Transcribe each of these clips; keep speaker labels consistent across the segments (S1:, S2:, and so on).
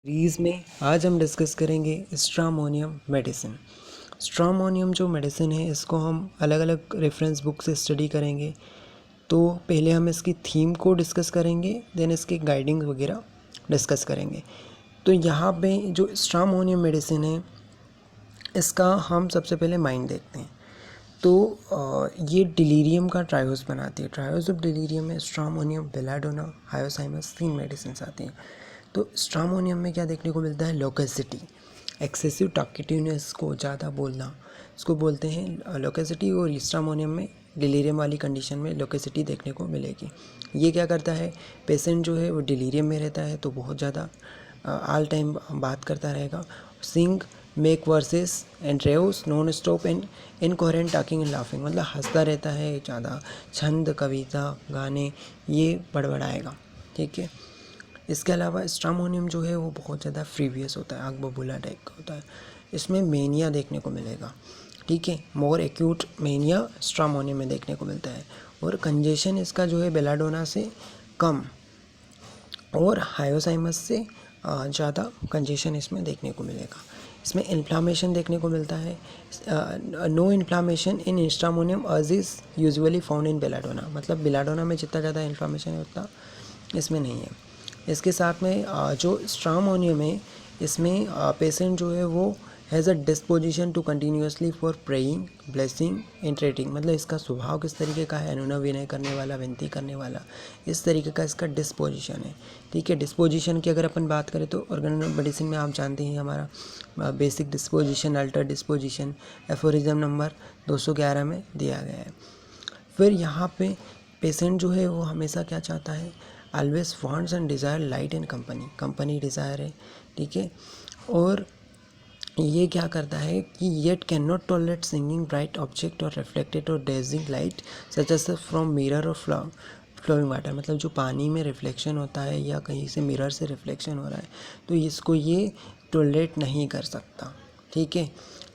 S1: Series में आज हम डिस्कस करेंगे स्ट्रामोनियम मेडिसिन। स्ट्रामोनियम जो मेडिसिन है इसको हम अलग अलग रेफरेंस बुक से स्टडी करेंगे। तो पहले हम इसकी थीम को डिस्कस करेंगे, देन इसके गाइडिंग वगैरह डिस्कस करेंगे। तो यहाँ पे जो स्ट्रामोनियम मेडिसिन है इसका हम सबसे पहले माइंड देखते हैं। तो ये डिलीरियम का ट्रायोस बनाती है। ट्रायोस ऑफ डिलीरियम में स्ट्रामोनियम, बेलाडोना, हायोसाइमस 3 मेडिसिन आती हैं। तो स्ट्रामोनियम में क्या देखने को मिलता है? लोकेसिटी, एक्सेसिव टॉकिटिवनेस को ज़्यादा बोलना, इसको बोलते हैं लोकेसिटी। और स्ट्रामोनियम में डिलीरियम वाली कंडीशन में लोकेसिटी देखने को मिलेगी। ये क्या करता है, पेशेंट जो है वो डिलीरियम में रहता है तो बहुत ज़्यादा ऑल टाइम बात करता रहेगा। Sing, make verses and raves non stop and incoherent talking and laughing, मतलब हंसता रहता है ज़्यादा, छंद, कविता, गाने ये बड़बड़ाएगा। ठीक है। इसके अलावा स्ट्रामोनियम जो है वो बहुत ज़्यादा फ्रीवियस होता है, आग बबूला टाइप का होता है। इसमें मेनिया देखने को मिलेगा। ठीक है, मोर एक्यूट मेनिया स्ट्रामोनियम में देखने को मिलता है। और कंजेशन इसका जो है बेलाडोना से कम और हायोसाइमस से ज़्यादा कंजेशन इसमें देखने को मिलेगा। इसमें इन्फ्लामेशन देखने को मिलता है। No inflammation in stramonium as is usually found in belladonna, मतलब बेलाडोना में जितना ज़्यादा इन्फ्लामेशन है उतना इसमें नहीं है। इसके साथ में जो स्ट्रामोनियम है इसमें पेशेंट जो है वो has a disposition to continuously for praying, blessing, entreating, मतलब इसका स्वभाव किस तरीके का है? अनुनय विनय करने वाला, विनती करने वाला, इस तरीके का इसका डिस्पोजिशन है। ठीक है। डिस्पोजिशन की अगर अपन बात करें तो ऑर्गेनिक मेडिसिन में आप जानते हैं हमारा basic disposition, alter disposition aphorism number 211 में दिया गया है। फिर यहाँ पे पेशेंट जो है वो हमेशा क्या चाहता है? Always wants and desire light and company desire है। ठीक है। और ये क्या करता है कि yet can not tolerate singing bright object और रिफ्लेक्टेड और dazzling light such as from mirror और फ्लोइंग वाटर, मतलब जो पानी में रिफ्लेक्शन होता है या कहीं से मिरर से रिफ्लेक्शन हो रहा है तो इसको ये टॉलरेट नहीं कर सकता। ठीक है।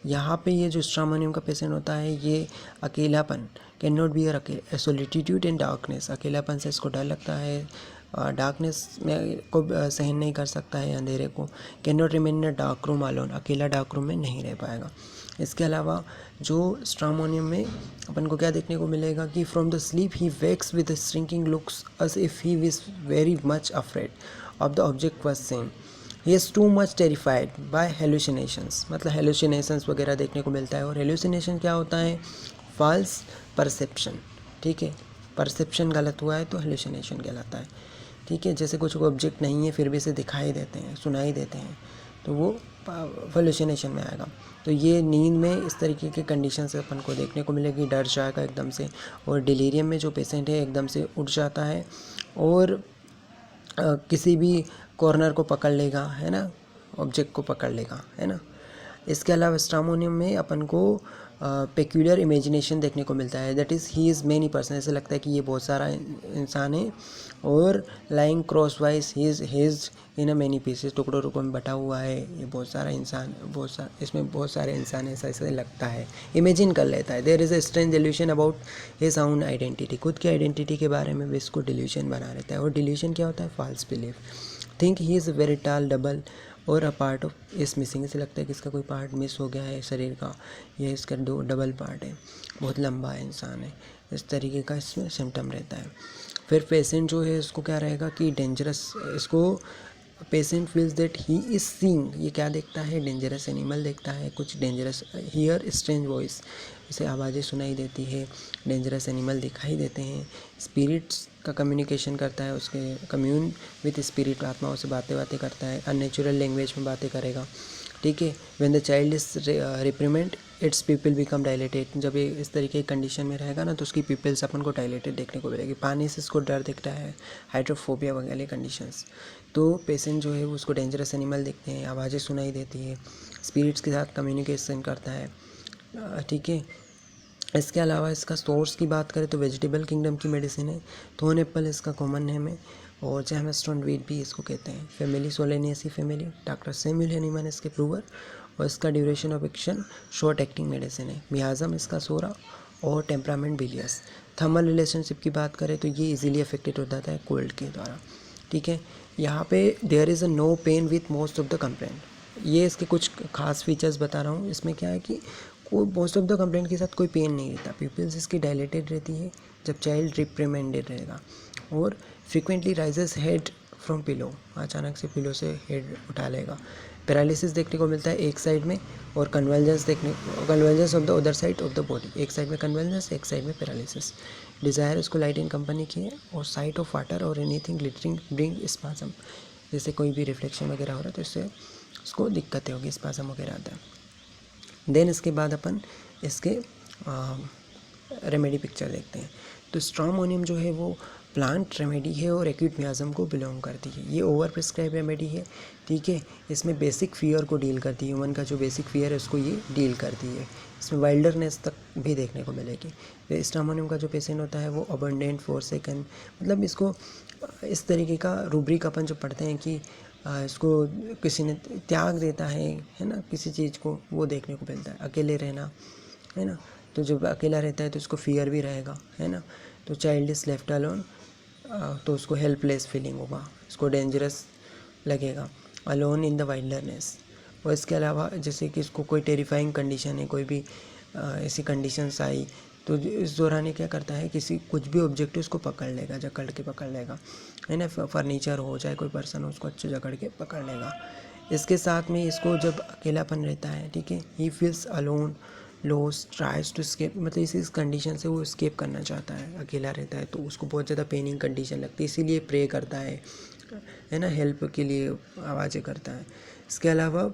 S1: यहाँ पे ये जो स्ट्रामोनियम का पेशेंट होता है ये अकेलापन, can not bear solitude in darkness, अकेलापन से इसको डर लगता है, डार्कनेस में को सहन नहीं कर सकता है, अंधेरे को। Can not remain in dark room alone, अकेला डार्क रूम में नहीं रह पाएगा। इसके अलावा जो स्ट्रामोनियम में अपन को क्या देखने को मिलेगा कि from the sleep he wakes with shrinking looks as if he was very much afraid of the object was same, he is too much terrified by hallucinations, मतलब हेलुसिनेशंस वगैरह देखने को मिलता है। और हेलुसिनेशन क्या होता है? False perception. ठीक है, परसेप्शन गलत हुआ है तो हेलुसिनेशन कहलाता है। ठीक है, जैसे कुछ ऑब्जेक्ट नहीं है फिर भी इसे दिखाई देते हैं, सुनाई देते हैं, तो वो हेलुसिनेशन में आएगा। तो ये नींद में इस तरीके के कंडीशन से अपन को देखने को मिलेगी, डर जाएगा एकदम से। और डिलीरियम में जो पेशेंट है एकदम से उठ जाता है और किसी भी कॉर्नर को पकड़ लेगा, है ना, ऑब्जेक्ट को पकड़ लेगा, है ना। इसके अलावा स्ट्रामोनियम में अपन को पेक्यूलियर इमेजिनेशन देखने को मिलता है, that is he is many person, ऐसे लगता है कि ये बहुत सारा इंसान है। और lying cross wise he is in a many pieces, टुकड़ों टुकड़ों में बटा हुआ है, ये बहुत सारा इंसान, इसमें बहुत सारे इंसान ऐसा ऐसा लगता है, इमेजिन कर लेता है। There is a strange delusion about his own identity, खुद की आइडेंटिटी के बारे में भी इसको डिल्यूशन बना रहता है। और डिल्यूशन क्या होता है? False belief. Think he is very tall double और a part of is missing, से लगता है कि इसका कोई पार्ट मिस हो गया है शरीर का, यह इसका दो डबल पार्ट है, बहुत लंबा इंसान है, इस तरीके का इसमें सिम्टम रहता है। फिर पेशेंट जो है इसको क्या रहेगा कि डेंजरस, इसको patient feels that he is seeing, ये क्या देखता है? डेंजरस एनिमल देखता है, कुछ डेंजरस, हियर स्ट्रेंज वॉइस, इसे आवाज़ें सुनाई देती है, डेंजरस एनिमल दिखाई देते हैं। स्पिरिट्स का कम्युनिकेशन करता है, उसके कम्यून विथ स्पिरिट, आत्माओं से बातें करता है, अननेचुरल लैंग्वेज में बातें करेगा। ठीक है। When the child is reprimand its pupils become dilated, जब ये इस तरीके की कंडीशन में रहेगा ना तो उसकी पीपल्स अपन को डायलेटेड देखने को मिलेगी। पानी से इसको डर दिखता है, हाइड्रोफोबिया वगैरह कंडीशंस। तो पेशेंट जो है उसको डेंजरस एनिमल दिखते हैं, आवाज़ें सुनाई देती है, स्पिरिट्स के साथ कम्युनिकेशन करता है। ठीक है। इसके अलावा इसका सोर्स की बात करें तो वेजिटेबल किंगडम की मेडिसिन है। थोन एप्पल इसका कॉमन नेम है और जैमस्टोन वीट भी इसको कहते हैं। Family solanaceae family, doctor Samuel Hahnemann इसके प्रूवर। और इसका duration of action short acting medicine है। मियाज़म इसका सोरा और टेम्परामेंट बिलियस। थर्मल रिलेशनशिप की बात करें तो ये इजीली अफेक्टेड हो जाता है कोल्ड के द्वारा। ठीक है। यहाँ पे there is a no pain with most of the complaint. ये इसके कुछ खास फीचर्स बता रहा हूँ। इसमें क्या है कि कोई मोस्ट ऑफ द कंप्लेंट के साथ कोई पेन नहीं रहता, प्यूपिल्स इसकी डायलेटेड रहती है जब चाइल्ड रिप्रिमेंडेड रहेगा, और frequently rises head from pillow, अचानक से पिलो से हेड उठा लेगा। पैरालिसिस देखने को मिलता है एक साइड में, और convergence of the other side of the body, एक साइड में कन्वर्जेंस, एक साइड में पैरालिसिस। डिज़ायर उसको लाइट इन कंपनी की है, और साइट ऑफ वाटर और एनीथिंग ग्लिटरिंग ब्रिंग स्पाजम, जैसे कोई भी रिफ्लेक्शन वगैरह हो रहा है तो इससे उसको दिक्कतें होगी, स्पाजम वगैरह आता है। देन इसके बाद अपन इसके रेमेडी पिक्चर देखते हैं। तो स्ट्रॉमोनियम जो है वो प्लांट रेमेडी है और एक्यूट मियाज़म को बिलोंग करती है। ये ओवर प्रिस्क्राइब रेमेडी है, ठीक है। इसमें बेसिक फियर को डील करती है, ह्यूमन का जो बेसिक फियर है उसको ये डील करती है। इसमें वाइल्डरनेस तक भी देखने को मिलेगी। स्ट्रॉमोनियम का जो पेशेंट होता है वो अबंडेंट फोरसेकन, मतलब इसको इस तरीके का रूब्रिक अपन जो पढ़ते हैं कि इसको किसी ने त्याग देता है ना किसी चीज़ को, वो देखने को मिलता है। अकेले रहना, है ना, तो जब अकेला रहता है तो उसको फियर भी रहेगा, है ना। तो चाइल्ड इज़ लेफ्ट अलोन, तो उसको हेल्पलेस फीलिंग होगा, उसको डेंजरस लगेगा, अलोन इन द वाइल्डरनेस। और इसके अलावा जैसे कि इसको कोई टेरिफाइंग कंडीशन है, कोई भी ऐसी कंडीशंस आई तो इस दौरान ये क्या करता है, कुछ भी ऑब्जेक्ट उसको पकड़ लेगा, जकड़ के पकड़ लेगा, है ना। फर्नीचर हो चाहे कोई पर्सन हो, उसको अच्छे जकड़ के पकड़ लेगा। इसके साथ में इसको जब अकेलापन रहता है, ठीक है, he feels alone loss tries to escape, मतलब इस कंडीशन से वो स्केप करना चाहता है। अकेला रहता है तो उसको बहुत ज़्यादा पेनिंग कंडीशन लगती है, इसीलिए प्रे करता है ना, हेल्प के लिए आवाज़ें करता है। इसके अलावा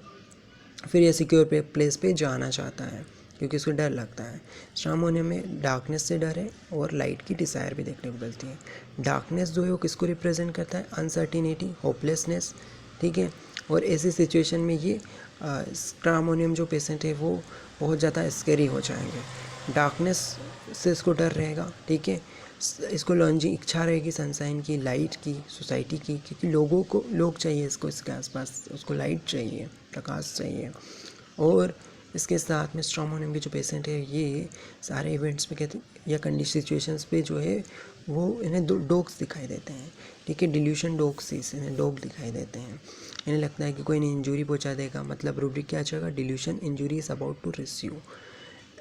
S1: फिर ये सिक्योर प्लेस पे जाना चाहता है क्योंकि उसको डर लगता है। स्ट्रॉमोनियम में डार्कनेस से डर है और लाइट की डिज़ायर भी देखने को मिलती है। डार्कनेस जो है वो किसको रिप्रेजेंट करता है, अनसर्टिनिटी, होपलेसनेस, ठीक है। और ऐसी सिचुएशन में ये स्ट्रॉमोनियम जो पेशेंट है वो बहुत ज़्यादा स्कैरी हो जाएंगे। डार्कनेस से इसको डर रहेगा, ठीक है। इसको लॉन्जिंग इच्छा रहेगी सनशाइन की, लाइट की, सोसाइटी की, क्योंकि लोग चाहिए इसको, इसके आसपास उसको लाइट चाहिए, प्रकाश चाहिए। और इसके साथ में स्ट्रॉमोनियम के जो पेशेंट है ये सारे इवेंट्स पे कहते या कंडीशन सिचुएशंस पे जो है वो इन्हें डॉग्स दिखाई देते हैं, ठीक है। डिल्यूशन डॉग्स, इन्हें डॉग दिखाई देते हैं। इन्हें लगता है कि कोई इन्हें इंजरी पहुंचा देगा, मतलब रूब्रिक क्या जाएगा, delusion injury is about to receive.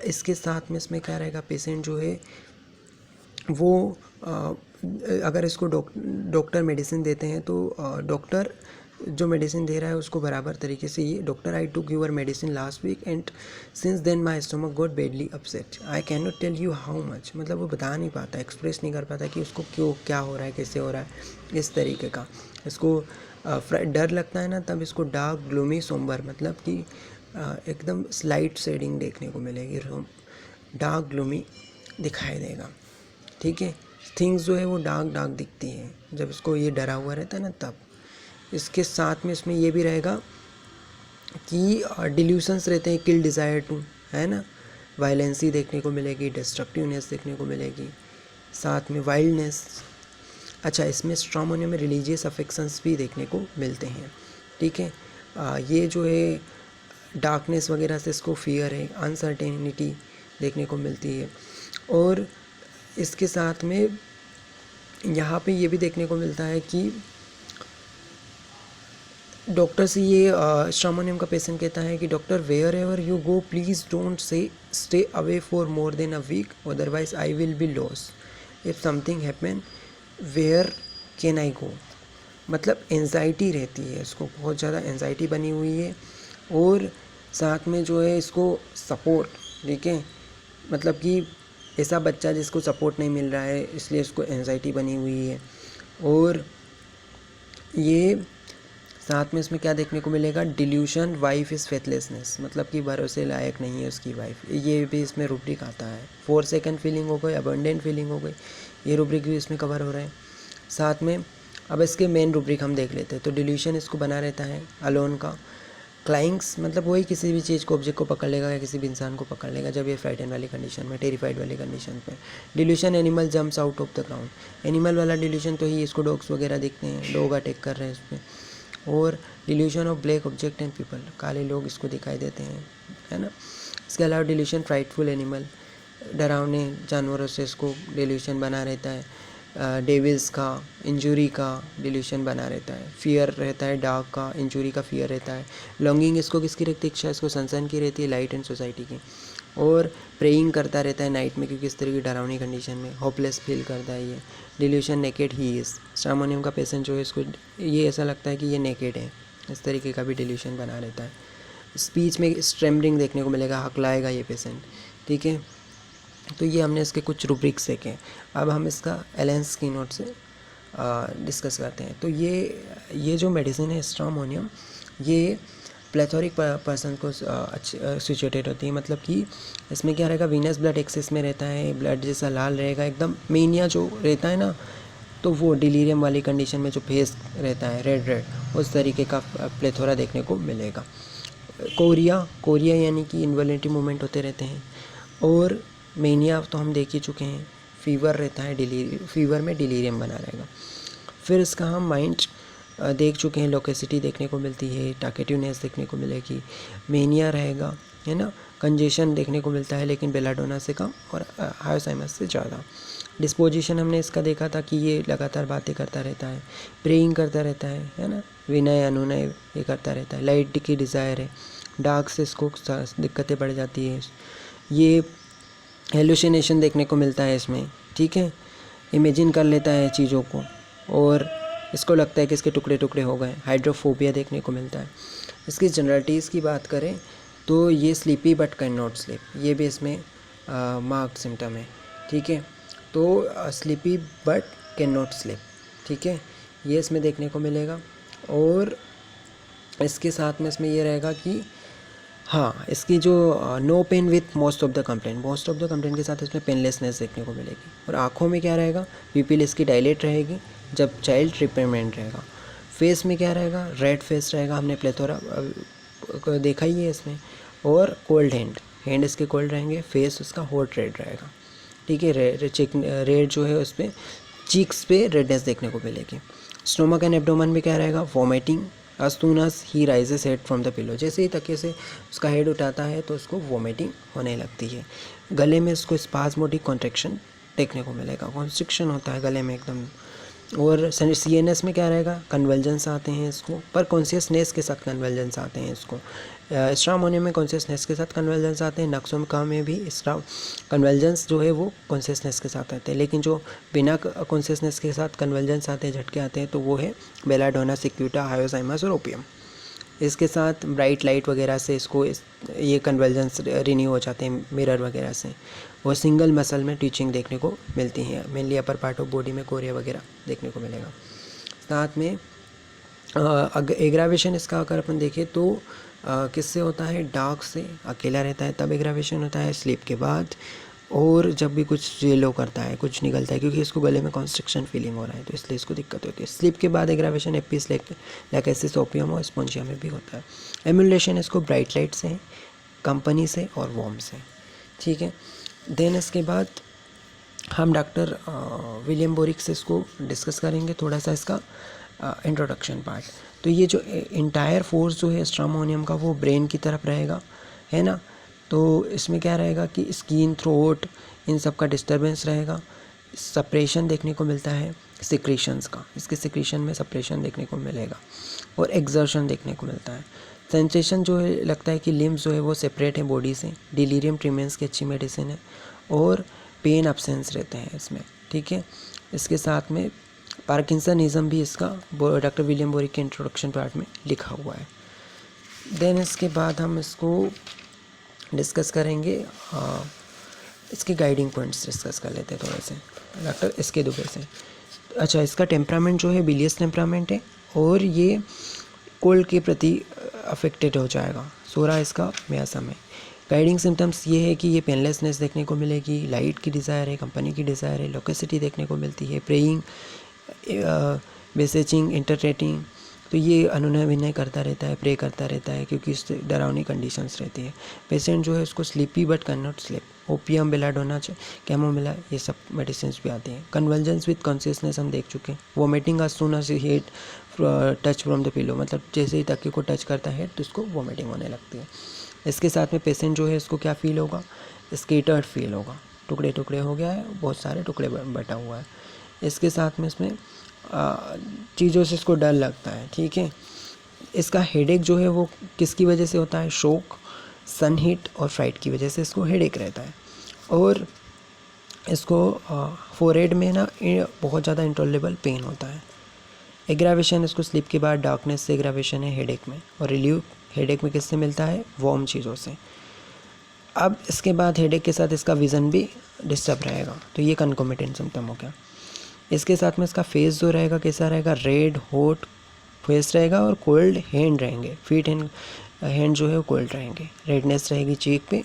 S1: इसके साथ में इसमें क्या रहेगा, पेशेंट जो है वो अगर इसको डॉक्टर मेडिसिन देते हैं तो डॉक्टर जो मेडिसिन दे रहा है उसको बराबर तरीके से ये, doctor I took your medicine last week and since then my stomach got badly upset, I can not tell you how much, मतलब वो बता नहीं पाता, एक्सप्रेस नहीं कर पाता कि उसको क्यों, क्या हो रहा है, कैसे हो रहा है, इस तरीके का। इसको डर लगता है ना, तब इसको डार्क ग्लूमी सोम्बर, मतलब कि एकदम स्लाइट शेडिंग देखने को मिलेगी, डार्क ग्लूमी दिखाई देगा, ठीक है। थिंग्स जो है वो डार्क दिखती है जब इसको ये डरा हुआ रहता है ना तब। इसके साथ में इसमें ये भी रहेगा कि डिल्यूशंस रहते हैं, किल डिज़ायर टू, है ना, वायलेंसी देखने को मिलेगी, डिस्ट्रक्टिवनेस देखने को मिलेगी, साथ में वाइल्डनेस। अच्छा, इसमें स्ट्रॉमोनियम में रिलीजियस अफेक्शंस भी देखने को मिलते हैं, ठीक है। ये जो है डार्कनेस वगैरह से इसको फियर है, अनसर्टेनिटी देखने को मिलती है। और इसके साथ में यहाँ पे ये भी देखने को मिलता है कि डॉक्टर से ये स्ट्रॉमोनियम का पेशेंट कहता है कि doctor wherever you go please don't say stay away for more than a week otherwise I will be lost, if something happen where can I go, मतलब एंजाइटी रहती है इसको, बहुत ज़्यादा एंजाइटी बनी हुई है। और साथ में जो है इसको सपोर्ट, ठीक है, मतलब कि ऐसा बच्चा जिसको सपोर्ट नहीं मिल रहा है इसलिए इसको एंजाइटी बनी हुई है। और ये साथ में इसमें क्या देखने को मिलेगा, डिल्यूशन वाइफ इज़ फेथलेसनेस, मतलब कि भरोसे लायक नहीं है उसकी वाइफ, ये भी इसमें रूब्रिक आता है। फोरसेकन फीलिंग हो गई, अबंडेंट फीलिंग हो गई, ये रूब्रिक भी इसमें कवर हो रहे हैं साथ में। अब इसके मेन रूब्रिक हम देख लेते हैं। तो डिल्यूशन इसको बना रहता है अलोन का, क्लाइंग्स मतलब वही किसी भी चीज़ को, ऑब्जेक्ट को पकड़ लेगा या किसी भी इंसान को पकड़ लेगा जब ये फ्राइटन वाली कंडीशन में, टेरिफाइड वाली कंडीशन पे। Delusion animal jumps out of the ground, animal वाला डिल्यूशन तो ही इसको डॉग्स वगैरह दिखते हैं, डॉग अटैक कर रहे हैं इस पर। और delusion of black object and people, काले लोग इसको दिखाई देते हैं, है ना। इसके अलावा डिल्यूशन फ्राइटफुल एनिमल, डरावने जानवरों से इसको डिल्यूशन बना रहता है। डेविल्स का, इंजरी का डिल्यूशन बना रहता है, फियर रहता है डार्क का, इंजरी का फियर रहता है, लॉन्गिंग इसको किसकी रहती है, इच्छा इसको सनसन की रहती है, लाइट एंड सोसाइटी की, और प्रेइंग करता रहता है नाइट में क्योंकि इस तरह की डरावनी कंडीशन में होपलेस फील करता है ये, delusion naked he is, stramonium का पेशेंट जो है इसको ये ऐसा लगता है कि ये नेकेड है, इस तरीके का भी डिल्यूशन बना रहता है। स्पीच में स्ट्रेमरिंग देखने को मिलेगा, हकलाएगा ये पेशेंट, ठीक है। तो ये हमने इसके कुछ रूब्रिक्स देखे। अब हम इसका एलेंस की नोट से डिस्कस करते हैं। तो ये जो मेडिसिन है स्ट्रामोनियम, ये प्लेथोरिक पर्सन को सिचुएटेड होती है, मतलब कि इसमें क्या रहेगा, वीनस ब्लड एक्सेस में रहता है, ब्लड जैसा लाल रहेगा एकदम, मेनिया जो रहता है ना, तो वो डिलीरियम वाली कंडीशन में जो फेस रहता है रेड रेड, उस तरीके का प्लेथोरा देखने को मिलेगा। कोरिया यानी कि इन्वॉलेंटरी मूवमेंट होते रहते हैं, और मेनिया तो हम देख ही चुके हैं, फीवर रहता है, फीवर में डिलीरियम बना रहेगा। फिर इसका हम माइंड देख चुके हैं, लोकेसिटी देखने को मिलती है, टाकेटिवनेस देखने को मिलेगी, मेनिया रहेगा, है ना, कंजेशन देखने को मिलता है लेकिन बेलाडोना से कम और हायोसाइमस से ज़्यादा। डिस्पोजिशन हमने इसका देखा था कि ये लगातार बातें करता रहता है, प्रेइंग करता रहता है ना, विनय अनुनय ये करता रहता है, लाइट की डिज़ायर है, डार्क से इसको दिक्कतें बढ़ जाती है, ये हेलुसिनेशन देखने को मिलता है इसमें, ठीक है, इमेजिन कर लेता है चीज़ों को और इसको लगता है कि इसके टुकड़े टुकड़े हो गए, हाइड्रोफोबिया देखने को मिलता है। इसकी जनरलिटीज़ की बात करें तो ये sleepy but can not sleep, ये भी इसमें मार्क्ड सिम्टम है, ठीक है। तो sleepy but can not sleep, ठीक है, ये इसमें देखने को मिलेगा। और इसके साथ में इसमें ये रहेगा कि हाँ, इसकी जो no pain with most of the complaint के साथ इसमें पेनलेसनेस देखने को मिलेगी। और आँखों में क्या रहेगा, पिपिल इसकी डायलेट रहेगी जब चाइल्ड रिपेयरमेंट रहेगा। फेस में क्या रहेगा, रेड फेस रहेगा, हमने प्लेथोरा देखा ही है इसमें। और कोल्ड हैंड इसके कोल्ड रहेंगे, फेस उसका हॉट रेड रहेगा, ठीक है। रेड जो है उस पर चीक्स पे रेडनेस देखने को मिलेगी। स्टोमक एंड एब्डोमेन में क्या रहेगा, vomiting as soon as he rises head from the pillow, जैसे ही तकिए से उसका हेड उठाता है तो उसको वॉमिटिंग होने लगती है। गले में इसको स्पास्मोडिक कॉन्ट्रैक्शन देखने को मिलेगा, कॉन्स्ट्रिक्शन होता है गले में एकदम। और सीएनएस में क्या रहेगा, कन्वल्जेंस आते हैं इसको, पर कॉन्शियसनेस के साथ कन्वल्जेंस आते हैं इसको। स्ट्रामोनियम में कॉन्शियसनेस के साथ कन्वल्जेंस आते हैं, नक्सोम में भी कन्वल्जेंस जो है वो कॉन्शियसनेस के साथ आते हैं, लेकिन जो बिना कॉन्शियसनेस के साथ कन्वल्जेंस आते हैं, झटके आते हैं, तो वो है बेलाडोना, सिक्यूटा, हायोसाइमस और ओपियम। इसके साथ ब्राइट लाइट वगैरह से इसको ये कन्वल्जेंस रिन्यू हो जाते हैं मिरर वगैरह से। और सिंगल मसल में टीचिंग देखने को मिलती है, mainly upper part of body में कोरिया वगैरह देखने को मिलेगा। साथ में एग्रावेशन इसका अगर अपन देखें तो किससे होता है, डार्क से, अकेला रहता है तब एग्रावेशन होता है, स्लीप के बाद, और जब भी कुछ येलो करता है, कुछ निकलता है, क्योंकि इसको गले में कॉन्स्ट्रिक्शन फीलिंग हो रहा है तो इसलिए इसको दिक्कत होती है। स्लीप के बाद एग्रावेशन एपिस लैकेसिस, ओपियम और स्पोंजिया में भी होता है। एम्यूलेशन इसको ब्राइट लाइट से, कंपनी से और वॉर्म से, ठीक है। देन इसके बाद हम डॉक्टर विलियम बोरिक से इसको डिस्कस करेंगे थोड़ा सा, इसका इंट्रोडक्शन पार्ट। तो ये जो इंटायर फोर्स जो है स्ट्रामोनियम का वो ब्रेन की तरफ रहेगा, है ना। तो इसमें क्या रहेगा कि स्किन, थ्रोट, इन सब का डिस्टर्बेंस रहेगा। सप्रेशन देखने को मिलता है सिक्रीशंस का, इसके सिक्रीशन में सप्रेशन देखने को मिलेगा। और एक्सर्शन देखने को मिलता है। सेंसेशन जो है, लगता है कि लिम्स जो है वो सेपरेट है बॉडी से। डिलीरियम ट्रीटमेंट्स की अच्छी मेडिसिन है। और पेन अब्सेंस रहते हैं इसमें, ठीक है। इसके साथ में पार्किंसनिज्म भी इसका डॉक्टर विलियम बोरिक के इंट्रोडक्शन पार्ट में लिखा हुआ है। देन इसके बाद हम इसको डिस्कस करेंगे, इसके गाइडिंग पॉइंट्स डिस्कस कर लेते हैं थोड़े से डॉक्टर इसके दुबे से। अच्छा, इसका टेम्परामेंट जो है बिलियस टेम्परामेंट है और ये कोल्ड के प्रति अफेक्टेड हो जाएगा। सो रहा इसका म्यासम है। गाइडिंग सिम्टम्स ये है कि ये पेनलेसनेस देखने को मिलेगी, लाइट की डिज़ायर है, कंपनी की डिज़ायर है, लोकेसिटी देखने को मिलती है, प्रेइंग, बेसेचिंग, इंटरप्रेटिंग, तो ये अनुनय विनय करता रहता है, प्रे करता रहता है क्योंकि इससे डरावनी कंडीशंस रहती है। पेशेंट जो है उसको sleepy but can not sleep, opium, belladonna, chamomilla, ये सब मेडिसिन भी आती हैं। कन्वल्जेंस विद कॉन्शियसनेस हम देख चुके हैं। Vomiting as soon as he touch from the pillow, मतलब जैसे ही तकिए को टच करता है तो उसको वोमिटिंग होने लगती है। इसके साथ में पेशेंट जो है इसको क्या फील होगा, स्केटर्ड फील होगा, टुकड़े टुकड़े हो गया है, बहुत सारे टुकड़े बटा हुआ है। इसके साथ में इसमें चीज़ों से इसको डर लगता है, ठीक है। इसका हेडेक जो है वो किसकी वजह से होता है, शॉक, सन हीट और फ्राइट की वजह से इसको हेडेक रहता है। और इसको फोरहेड में ना बहुत ज़्यादा इंटॉलरेबल पेन होता है। एग्रावेशन इसको स्लीप के बाद डार्कनेस से एग्रावेशन है हेडेक में, और रिलीव हेडेक में किससे मिलता है, वार्म चीज़ों से। अब इसके बाद हेडेक के साथ इसका विज़न भी डिस्टर्ब रहेगा, तो ये कंकोमिटेंट सिम्टम हो गया। इसके साथ में इसका फेस जो रहेगा कैसा रहेगा, रेड हॉट फेस रहेगा और कोल्ड हैंड रहेंगे, फीट हैंड जो है वो कोल्ड रहेंगे, रेडनेस रहेगी चीक पे,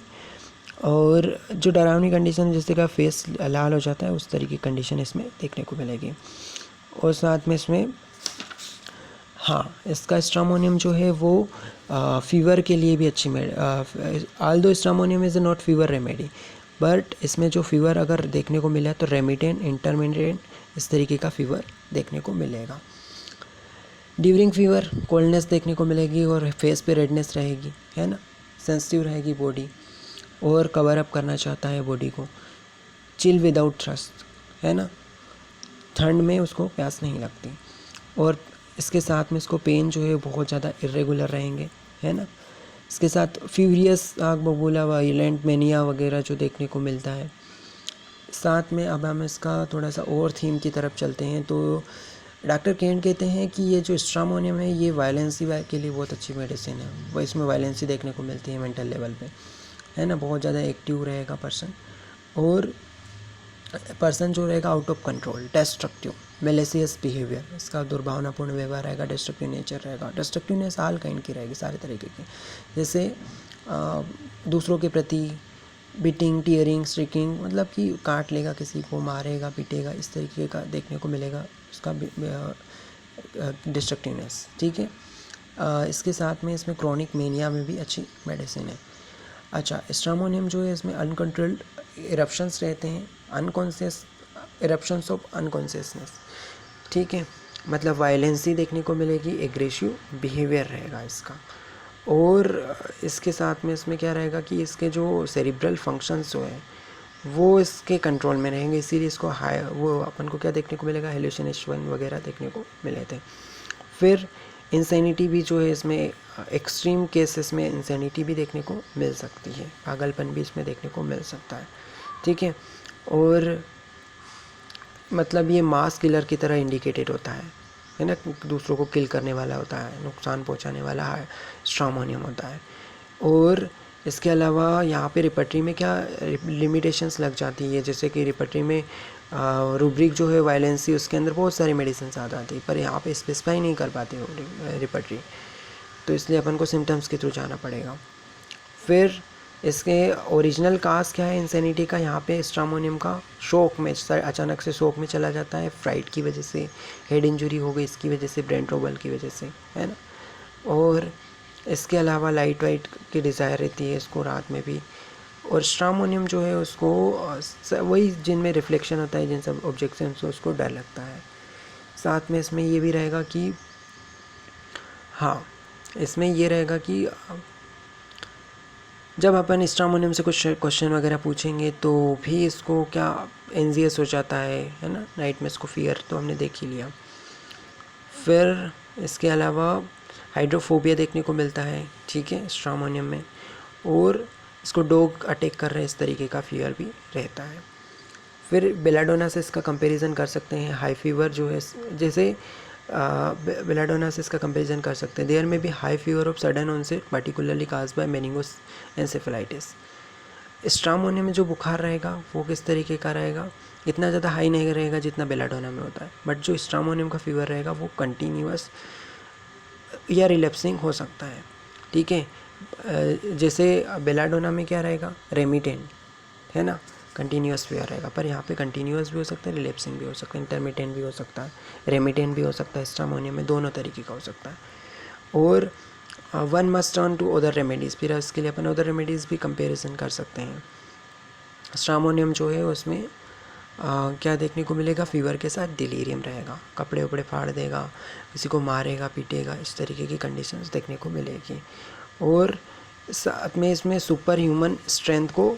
S1: और जो डरावनी कंडीशन जिससे का फेस लाल हो जाता है उस तरीके की कंडीशन इसमें देखने को मिलेगी। और साथ में इसमें इसका स्ट्रामोनियम जो है वो फीवर के लिए भी अच्छी Aldous stramonium is not fever remedy, but इसमें जो फीवर अगर देखने को मिला तो रेमिटेंट, इंटरमीडिएट इस तरीके का फीवर देखने को मिलेगा। ड्यूरिंग फीवर कोल्डनेस देखने को मिलेगी और फेस पे रेडनेस रहेगी, है ना, सेंसिटिव रहेगी बॉडी और कवर अप करना चाहता है बॉडी को। चिल विदाउट थ्रस्ट, है ना, ठंड में उसको प्यास नहीं लगती। और इसके साथ में इसको पेन जो है बहुत ज़्यादा इरेगुलर रहेंगे, है ना। इसके साथ फ्यूरियस आग बबूला, वायलेंट मेनिया वगैरह जो देखने को मिलता है। साथ में अब हम इसका थोड़ा सा और थीम की तरफ चलते हैं, तो डॉक्टर केंट कहते हैं कि ये जो स्ट्रामोनियम है ये वायलेंसी के लिए बहुत अच्छी मेडिसिन है। वो इसमें वायलेंसी देखने को मिलती है मेंटल लेवल पे, है ना, बहुत ज़्यादा एक्टिव रहेगा पर्सन, और पर्सन जो रहेगा out of control, destructive, malicious behaviour, इसका दुर्भावनापूर्ण व्यवहार रहेगा, डिस्ट्रक्टिव नेचर रहेगा। डिस्ट्रक्टिवनेस हाल काइंड की रहेगी, सारे तरीके की, जैसे दूसरों के प्रति बीटिंग, टीयरिंग, स्ट्रिकिंग, मतलब कि काट लेगा, किसी को मारेगा, पीटेगा, इस तरीके का देखने को मिलेगा उसका डिस्ट्रक्टिवनेस, ठीक है। इसके साथ में इसमें क्रॉनिक मेनिया में भी अच्छी मेडिसिन है। अच्छा, स्ट्रामोनियम जो है इसमें अनकंट्रोल्ड इरप्शंस रहते हैं, अनकॉन्शियस इरप्शंस ऑफ अनकॉन्शियसनेस, ठीक है, मतलब वायलेंसी देखने को मिलेगी, एग्रेसिव बिहेवियर रहेगा इसका। और इसके साथ में इसमें क्या रहेगा कि इसके जो सेरिब्रल फंक्शंस जो है वो इसके कंट्रोल में रहेंगे, इसीलिए इसको वो अपन को क्या देखने को मिलेगा, हेलुसिनेशन वगैरह देखने को मिले थे। फिर इंसैनिटी भी जो है इसमें एक्सट्रीम केसेस में इंसैनिटी भी देखने को मिल सकती है, पागलपन भी इसमें देखने को मिल सकता है, ठीक है। और मतलब ये मास किलर की तरह इंडिकेटेड होता है ना, दूसरों को किल करने वाला होता है, नुकसान पहुंचाने वाला है स्ट्रामोनियम होता है। और इसके अलावा यहाँ पे रिपर्टरी में क्या लिमिटेशंस लग जाती है, जैसे कि रिपर्टरी में रूब्रिक जो है वायलेंसी, उसके अंदर बहुत सारी मेडिसिन आ जाती है, पर यहाँ पे स्पेसिफाई नहीं कर पाते रिपर्टरी, तो इसलिए अपन को सिम्टम्स के थ्रू जाना पड़ेगा। फिर इसके ओरिजिनल काज क्या है इंसैनिटी का, यहाँ पे स्ट्रामोनियम का शॉक में, अचानक से शॉक में चला जाता है, फ्राइट की वजह से, हेड इंजरी हो गई इसकी वजह से, ब्रेन ट्रबल की वजह से, है ना। और इसके अलावा लाइट वाइट की डिज़ायर रहती है इसको रात में भी। और स्ट्रामोनियम जो है उसको वही जिनमें रिफ्लेक्शन होता है, जिन सब ऑब्जेक्शन से उसको डर लगता है। साथ में इसमें ये भी रहेगा कि इसमें ये रहेगा कि जब अपन स्ट्रामोनियम से कुछ क्वेश्चन वगैरह पूछेंगे तो भी इसको क्या एंजियस हो जाता है ना, नाइट में इसको फियर तो हमने देख ही लिया। फिर इसके अलावा हाइड्रोफोबिया देखने को मिलता है, ठीक है, स्ट्रामोनियम में, और इसको डॉग अटैक कर रहे हैं इस तरीके का फियर भी रहता है। फिर बेलाडोना से इसका कंपैरिजन कर सकते हैं, हाई फीवर जो है, जैसे बेलाडोना से इसका कंपैरिजन कर सकते हैं, देयर में भी high fever of sudden onset particularly caused by meningo encephalitis. Stramonium में जो बुखार रहेगा वो किस तरीके का रहेगा, इतना ज़्यादा हाई नहीं रहेगा जितना बेलाडोना में होता है, बट जो स्ट्रामोनियम का फीवर रहेगा वो कंटिन्यूअस या रिलैप्सिंग हो सकता है, ठीक है। जैसे बेलाडोना में क्या रहेगा, रेमिटेंट, है ना, कंटिन्यूअस फीवर रहेगा, पर यहाँ पे कंटिन्यूअस भी हो सकता है, रिलैप्सिंग भी हो सकता है, इंटरमिटेंट भी हो सकता है, रेमिटेंट भी हो सकता है, स्ट्रामोनियम में दोनों तरीके का हो सकता है। और one must turn to other remedies, फिर इसके लिए अपन अदर रेमेडीज़ भी कंपेरिजन कर सकते हैं। स्ट्रामोनियम जो है उसमें क्या देखने को मिलेगा, फीवर के साथ डिलीरियम रहेगा, कपड़े वपड़े फाड़ देगा, किसी को मारेगा, पीटेगा, इस तरीके की कंडीशंस देखने को मिलेगी। और साथ में इसमें सुपर ह्यूमन स्ट्रेंथ को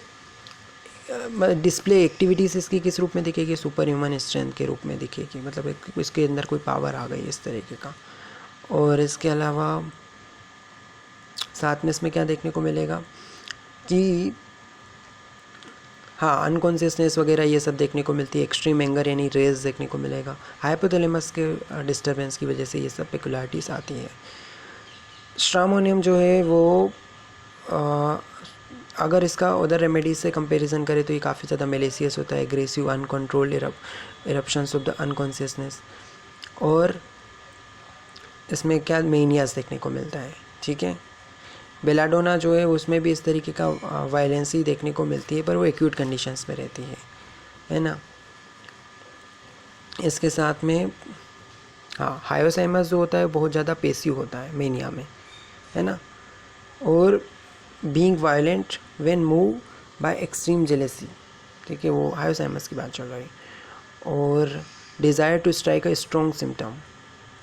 S1: डिस्प्ले एक्टिविटीज़ इसकी किस रूप में दिखेगी, सुपर ह्यूमन स्ट्रेंथ के रूप में दिखेगी, मतलब इसके अंदर कोई पावर आ गई इस तरीके का। और इसके अलावा साथ में इसमें क्या देखने को मिलेगा कि हाँ, अनकॉन्शियसनेस वगैरह ये सब देखने को मिलती है, एक्सट्रीम एंगर यानी रेज देखने को मिलेगा, हाइपोथैलेमस के डिस्टर्बेंस की वजह से ये सब पेकुलरिटीज़ आती है। स्ट्रामोनियम जो है वो अगर इसका अदर रेमेडीज से कंपैरिजन करें तो ये काफ़ी ज़्यादा मेलेसियस होता है, aggressive, uncontrolled eruptions of the unconsciousness, और इसमें क्या मेनियास देखने को मिलता है। ठीक है, बेलाडोना जो है उसमें भी इस तरीके का वायलेंस ही देखने को मिलती है, पर वो एक्यूट कंडीशंस में रहती है ना। इसके साथ में हाँ, हायोसाइमस जो होता है बहुत ज़्यादा पेसिव होता है मेनिया में, है ना, और being violent when move by extreme jealousy. ठीक है, वो हायोसाइमस की बात चल रही है। और desire to strike a strong symptom,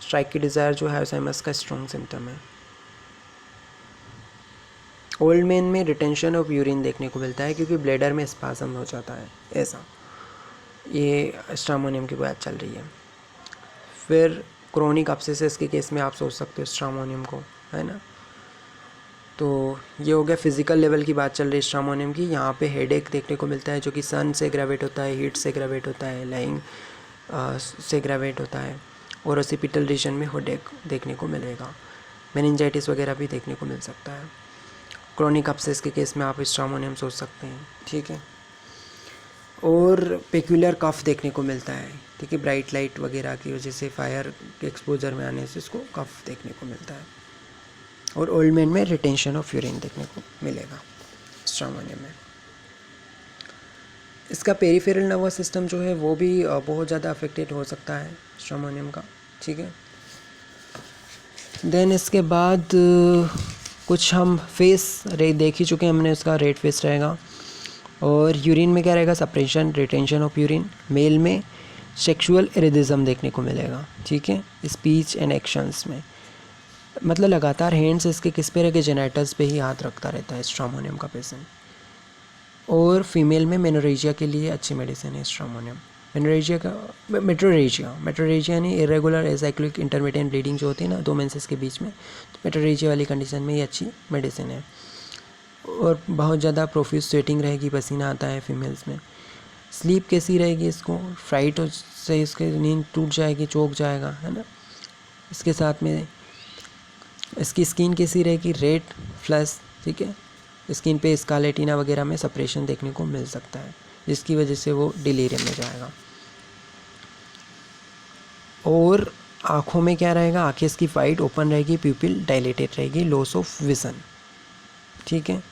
S1: strike की डिज़ायर जो हायोसाइमस का स्ट्रॉन्ग सिम्टम है। ओल्ड मैन में रिटेंशन ऑफ यूरिन देखने को मिलता है क्योंकि ब्लैडर में स्पाज़म हो जाता है, ऐसा ये स्ट्रामोनियम की बात चल रही है। फिर क्रोनिक अपसेसिस के केस में आप सोच सकते हो स्ट्रामोनियम को, है ना। तो ये हो गया फिज़िकल लेवल की बात चल रही है स्ट्रामोनियम की। यहाँ पे हेडेक देखने को मिलता है जो कि सन से ग्रेवेट होता है, हीट से ग्रेवेट होता है, लाइंग से ग्रेवेट होता है, और ओसिपिटल रीजन में हेडेक देखने को मिलेगा। मेनिंजाइटिस वगैरह भी देखने को मिल सकता है। क्रोनिक अपसेस के केस में आप स्ट्रामोनियम सोच सकते हैं। ठीक है, और पेक्यूलर कफ देखने को मिलता है। ठीक है, ब्राइट लाइट वगैरह की वजह से, फायर के एक्सपोजर में आने से इसको कफ देखने को मिलता है। और ओल्ड मैन में रिटेंशन ऑफ यूरिन देखने को मिलेगा स्ट्रामोनियम में। इसका पेरिफेरल नर्वस सिस्टम जो है वो भी बहुत ज़्यादा अफेक्टेड हो सकता है स्ट्रामोनियम का। ठीक है, देन इसके बाद कुछ हम फेस देख ही चुके हैं हमने, उसका रेड फेस रहेगा। और यूरिन में क्या रहेगा, suppression, retention of urine. Male में सेक्सुअल इरिदिज्म देखने को मिलेगा। ठीक है, स्पीच एंड एक्शंस में, मतलब लगातार हैंड्स इसके किस पे रखे, जेनेटल्स पे ही हाथ रखता रहता है स्ट्रामोनियम का पेशेंट। और फीमेल में मेनोरेजिया के लिए अच्छी मेडिसिन है स्ट्रामोनियम। मेनोरेजिया का मेट्रोरेजिया यानी इरेगुलर एसाइक्लिक इंटरमिटेंट ब्लीडिंग जो होती है ना दो मेंसेस के बीच में, तो मेट्रोरेजिया वाली कंडीशन में ये अच्छी मेडिसिन है। और बहुत ज़्यादा प्रोफ्यूज स्वेटिंग रहेगी, पसीना आता है फीमेल्स में। स्लीप कैसी रहेगी, इसको फ्राइट से इसके नींद टूट जाएगी, चौक जाएगा, है ना। इसके साथ में इसकी स्किन कैसी रहेगी, रेड फ्लश। ठीक है, स्किन पे स्कारलेटिना वगैरह में सप्रेशन देखने को मिल सकता है, जिसकी वजह से वो डिलीरियम में जाएगा। और आँखों में क्या रहेगा, आँखें इसकी वाइड ओपन रहेगी, प्यूपिल डायलेटेड रहेगी, लॉस ऑफ विजन। ठीक है,